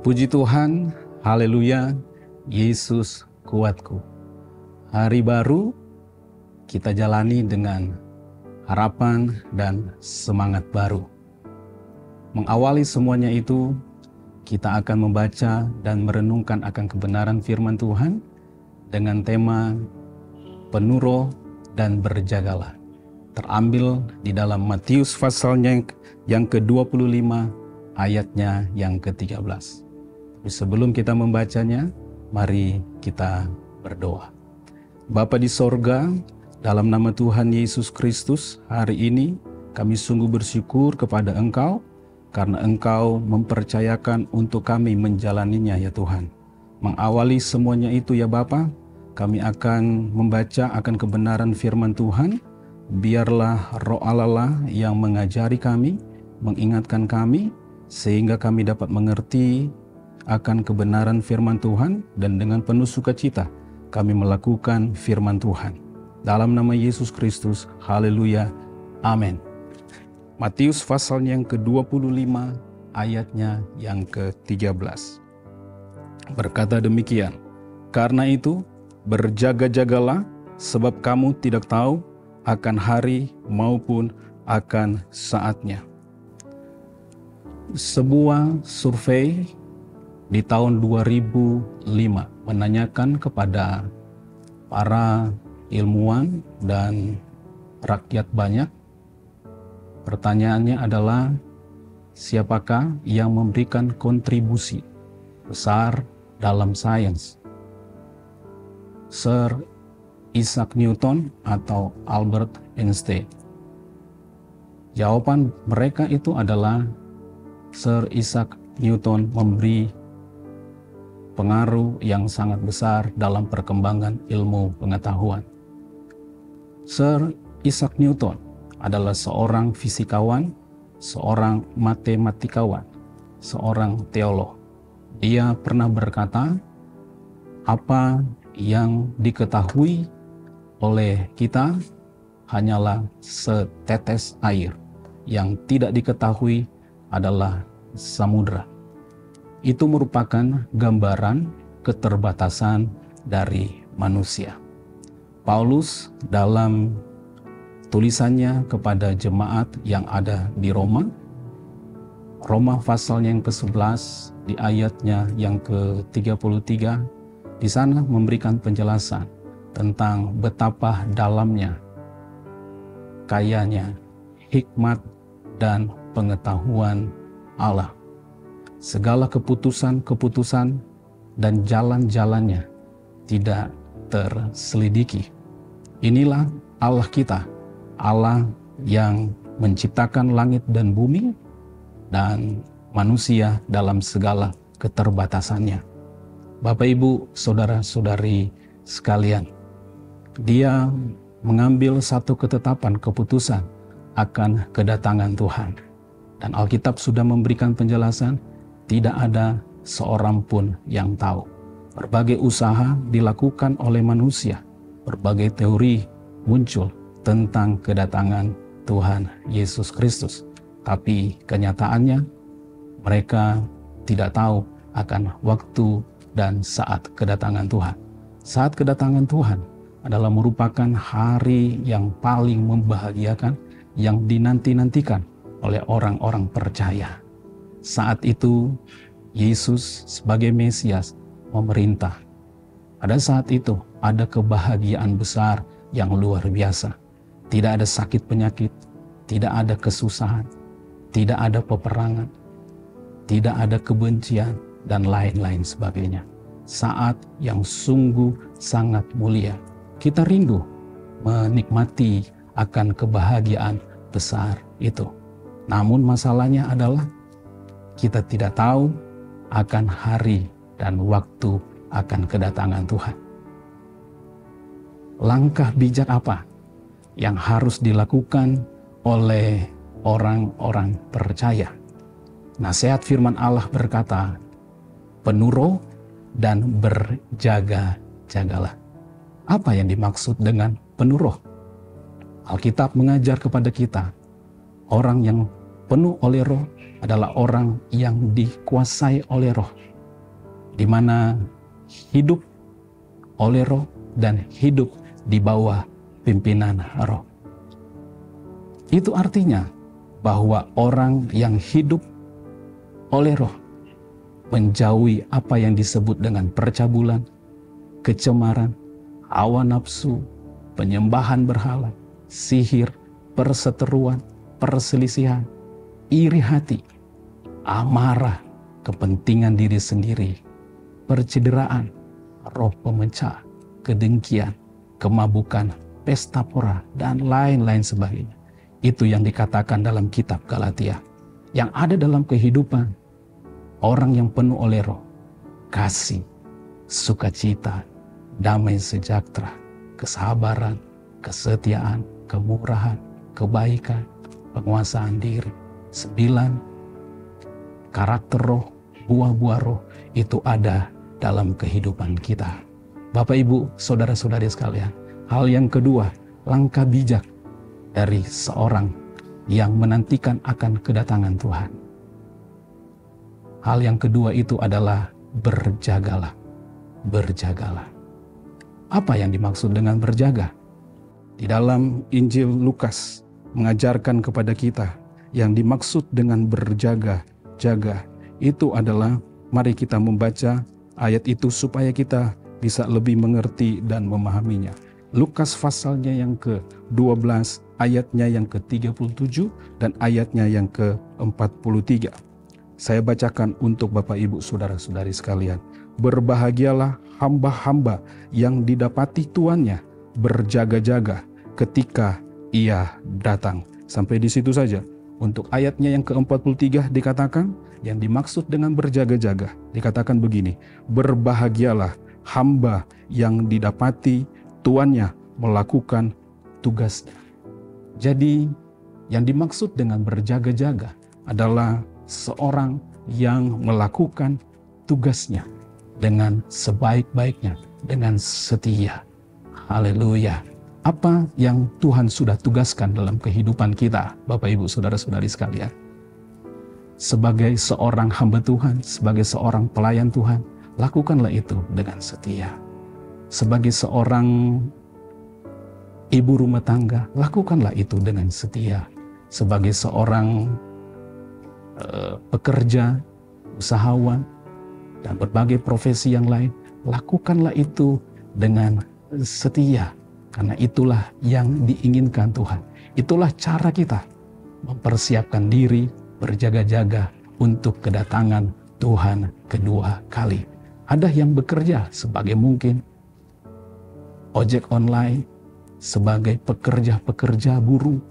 Puji Tuhan, haleluya, Yesus kuatku. Hari baru kita jalani dengan harapan dan semangat baru. Mengawali semuanya itu, kita akan membaca dan merenungkan akan kebenaran firman Tuhan dengan tema penuh roh dan berjagalah. Terambil di dalam Matius pasalnya yang ke-25 ayatnya yang ke-13. Sebelum kita membacanya, mari kita berdoa. Bapa di sorga, dalam nama Tuhan Yesus Kristus, hari ini kami sungguh bersyukur kepada Engkau, karena Engkau mempercayakan untuk kami menjalaninya ya Tuhan. Mengawali semuanya itu ya Bapa, kami akan membaca akan kebenaran firman Tuhan. Biarlah Roh Allah yang mengajari kami, mengingatkan kami, sehingga kami dapat mengerti akan kebenaran firman Tuhan, dan dengan penuh sukacita kami melakukan firman Tuhan. Dalam nama Yesus Kristus, haleluya, amin. Matius pasal yang ke-25 ayatnya yang ke-13 berkata demikian, karena itu berjaga-jagalah, sebab kamu tidak tahu akan hari maupun akan saatnya. Sebuah survei di tahun 2005 menanyakan kepada para ilmuwan dan rakyat banyak. Pertanyaannya adalah, siapakah yang memberikan kontribusi besar dalam sains? Sir Isaac Newton atau Albert Einstein? Jawaban mereka itu adalah Sir Isaac Newton memberi pengaruh yang sangat besar dalam perkembangan ilmu pengetahuan. Sir Isaac Newton adalah seorang fisikawan, seorang matematikawan, seorang teolog. Dia pernah berkata, apa yang diketahui oleh kita hanyalah setetes air, yang tidak diketahui adalah samudra. Itu merupakan gambaran keterbatasan dari manusia. Paulus dalam tulisannya kepada jemaat yang ada di Roma pasalnya yang ke-11 di ayatnya yang ke-33, di sana memberikan penjelasan tentang betapa dalamnya, kayanya, hikmat dan pengetahuan Allah. Segala keputusan-keputusan dan jalan-jalannya tidak terselidiki. Inilah Allah kita, Allah yang menciptakan langit dan bumi dan manusia dalam segala keterbatasannya. Bapak, Ibu, saudara-saudari sekalian, Dia mengambil satu ketetapan keputusan akan kedatangan Tuhan. Dan Alkitab sudah memberikan penjelasan, tidak ada seorang pun yang tahu. Berbagai usaha dilakukan oleh manusia, berbagai teori muncul tentang kedatangan Tuhan Yesus Kristus. Tapi kenyataannya mereka tidak tahu akan waktu dan saat kedatangan Tuhan. Saat kedatangan Tuhan adalah merupakan hari yang paling membahagiakan, yang dinanti-nantikan oleh orang-orang percaya. Saat itu Yesus sebagai Mesias memerintah. Pada saat itu ada kebahagiaan besar yang luar biasa. Tidak ada sakit penyakit, tidak ada kesusahan, tidak ada peperangan, tidak ada kebencian dan lain-lain sebagainya. Saat yang sungguh sangat mulia. Kita rindu menikmati akan kebahagiaan besar itu. Namun masalahnya adalah kita tidak tahu akan hari dan waktu akan kedatangan Tuhan. Langkah bijak apa yang harus dilakukan oleh orang-orang percaya? Nasihat firman Allah berkata, penuh roh dan berjaga-jagalah. Apa yang dimaksud dengan penuh roh? Alkitab mengajar kepada kita, orang yang penuh oleh roh adalah orang yang dikuasai oleh roh. di mana hidup oleh Roh dan hidup di bawah pimpinan Roh. Itu artinya bahwa orang yang hidup oleh Roh menjauhi apa yang disebut dengan percabulan, kecemaran, hawa nafsu, penyembahan berhala, sihir, perseteruan, perselisihan, iri hati, amarah, kepentingan diri sendiri, percederaan, roh pemecah, kedengkian, kemabukan, pesta pora, dan lain-lain sebagainya. Itu yang dikatakan dalam kitab Galatia. Yang ada dalam kehidupan orang yang penuh oleh Roh, kasih, sukacita, damai sejahtera, kesabaran, kesetiaan, kemurahan, kebaikan, penguasaan diri. 9 karakter Roh, buah-buah Roh itu ada dalam kehidupan kita. Bapak, Ibu, saudara-saudari sekalian, hal yang kedua, langkah bijak dari seorang yang menantikan akan kedatangan Tuhan. Hal yang kedua itu adalah berjagalah. Berjagalah. Apa yang dimaksud dengan berjaga? Di dalam Injil Lukas mengajarkan kepada kita yang dimaksud dengan berjaga-jaga itu adalah, mari kita membaca ayat itu supaya kita bisa lebih mengerti dan memahaminya. Lukas pasalnya yang ke-12, ayatnya yang ke-37 dan ayatnya yang ke-43. Saya bacakan untuk Bapak, Ibu, saudara-saudari sekalian. Berbahagialah hamba-hamba yang didapati tuannya berjaga-jaga ketika ia datang. Sampai di situ saja. Untuk ayatnya yang ke-43 dikatakan, yang dimaksud dengan berjaga-jaga, dikatakan begini, berbahagialah hamba yang didapati tuannya melakukan tugasnya. Jadi yang dimaksud dengan berjaga-jaga adalah seorang yang melakukan tugasnya dengan sebaik-baiknya, dengan setia. Haleluya. Apa yang Tuhan sudah tugaskan dalam kehidupan kita, Bapak, Ibu, saudara-saudari sekalian. Sebagai seorang hamba Tuhan, sebagai seorang pelayan Tuhan, lakukanlah itu dengan setia. Sebagai seorang ibu rumah tangga, lakukanlah itu dengan setia. Sebagai seorang pekerja, usahawan, dan berbagai profesi yang lain, lakukanlah itu dengan setia. Karena itulah yang diinginkan Tuhan. Itulah cara kita mempersiapkan diri, berjaga-jaga untuk kedatangan Tuhan kedua kali. Ada yang bekerja sebagai mungkin ojek online, sebagai pekerja-pekerja buruh,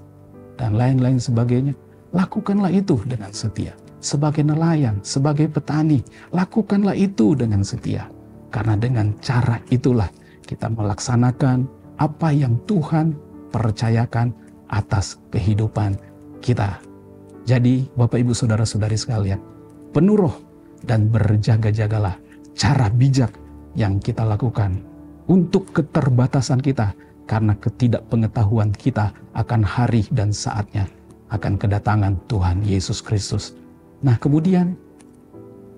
dan lain-lain sebagainya. Lakukanlah itu dengan setia. Sebagai nelayan, sebagai petani, lakukanlah itu dengan setia. Karena dengan cara itulah kita melaksanakan apa yang Tuhan percayakan atas kehidupan kita. Jadi Bapak, Ibu, saudara-saudari sekalian, penuh Roh dan berjaga-jagalah, cara bijak yang kita lakukan untuk keterbatasan kita, karena ketidakpengetahuan kita akan hari dan saatnya akan kedatangan Tuhan Yesus Kristus. Nah, kemudian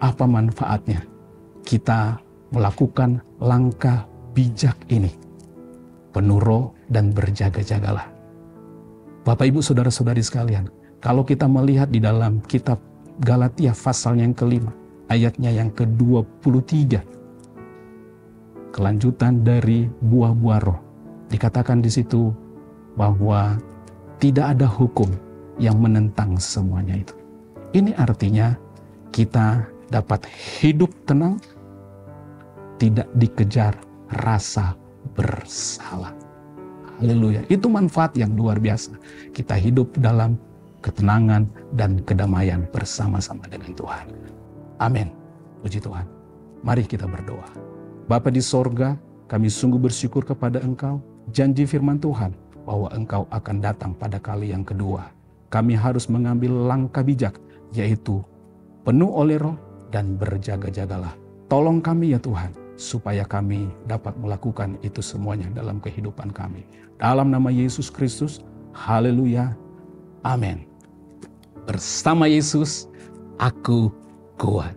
apa manfaatnya kita melakukan langkah bijak ini? Penuh Roh dan berjaga-jagalah. Bapak, Ibu, saudara-saudari sekalian, kalau kita melihat di dalam kitab Galatia pasalnya yang ke-5, ayatnya yang ke-23, kelanjutan dari buah-buah Roh, dikatakan di situ bahwa tidak ada hukum yang menentang semuanya itu. Ini artinya kita dapat hidup tenang, tidak dikejar rasa bersalah. Haleluya. Itu manfaat yang luar biasa. Kita hidup dalam ketenangan dan kedamaian bersama-sama dengan Tuhan. Amin. Puji Tuhan. Mari kita berdoa. Bapa di sorga, kami sungguh bersyukur kepada Engkau. Janji firman Tuhan bahwa Engkau akan datang pada kali yang kedua. Kami harus mengambil langkah bijak, yaitu penuh oleh Roh dan berjaga-jagalah. Tolong kami ya Tuhan, supaya kami dapat melakukan itu semuanya dalam kehidupan kami. Dalam nama Yesus Kristus, haleluya, amin. Bersama Yesus, aku kuat.